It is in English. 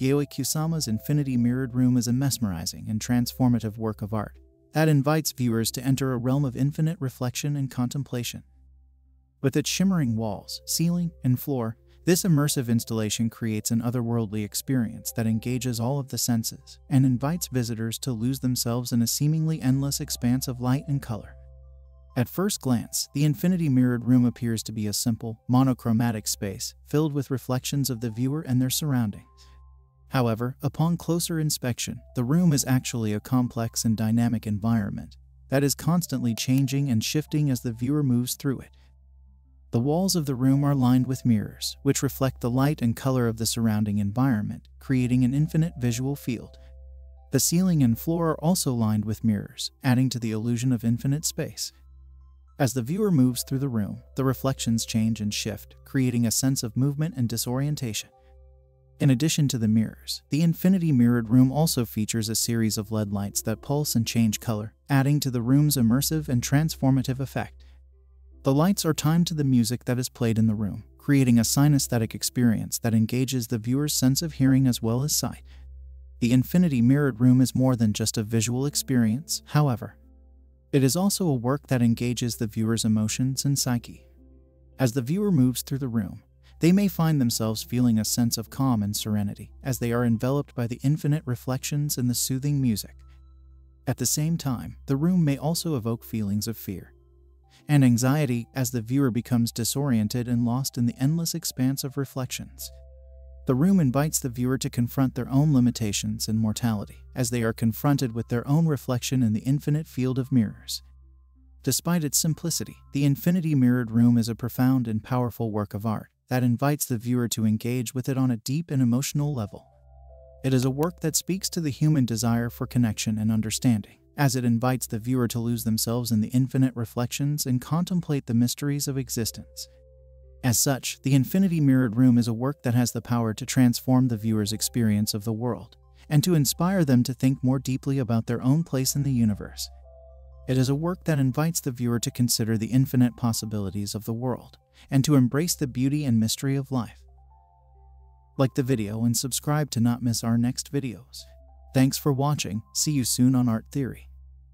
Yayoi Kusama's infinity mirrored room is a mesmerizing and transformative work of art that invites viewers to enter a realm of infinite reflection and contemplation. With its shimmering walls, ceiling, and floor, this immersive installation creates an otherworldly experience that engages all of the senses and invites visitors to lose themselves in a seemingly endless expanse of light and color. At first glance, the infinity mirrored room appears to be a simple, monochromatic space filled with reflections of the viewer and their surroundings. However, upon closer inspection, the room is actually a complex and dynamic environment that is constantly changing and shifting as the viewer moves through it. The walls of the room are lined with mirrors, which reflect the light and color of the surrounding environment, creating an infinite visual field. The ceiling and floor are also lined with mirrors, adding to the illusion of infinite space. As the viewer moves through the room, the reflections change and shift, creating a sense of movement and disorientation. In addition to the mirrors, the infinity mirrored room also features a series of LED lights that pulse and change color, adding to the room's immersive and transformative effect. The lights are timed to the music that is played in the room, creating a synesthetic experience that engages the viewer's sense of hearing as well as sight. The infinity mirrored room is more than just a visual experience, however. It is also a work that engages the viewer's emotions and psyche. As the viewer moves through the room, they may find themselves feeling a sense of calm and serenity as they are enveloped by the infinite reflections and the soothing music. At the same time, the room may also evoke feelings of fear and anxiety as the viewer becomes disoriented and lost in the endless expanse of reflections. The room invites the viewer to confront their own limitations and mortality as they are confronted with their own reflection in the infinite field of mirrors. Despite its simplicity, the infinity mirrored room is a profound and powerful work of art that invites the viewer to engage with it on a deep and emotional level. It is a work that speaks to the human desire for connection and understanding, as it invites the viewer to lose themselves in the infinite reflections and contemplate the mysteries of existence. As such, the infinity mirrored room is a work that has the power to transform the viewer's experience of the world and to inspire them to think more deeply about their own place in the universe. It is a work that invites the viewer to consider the infinite possibilities of the world and to embrace the beauty and mystery of life. Like the video and subscribe to not miss our next videos. Thanks for watching. See you soon on Art Theory.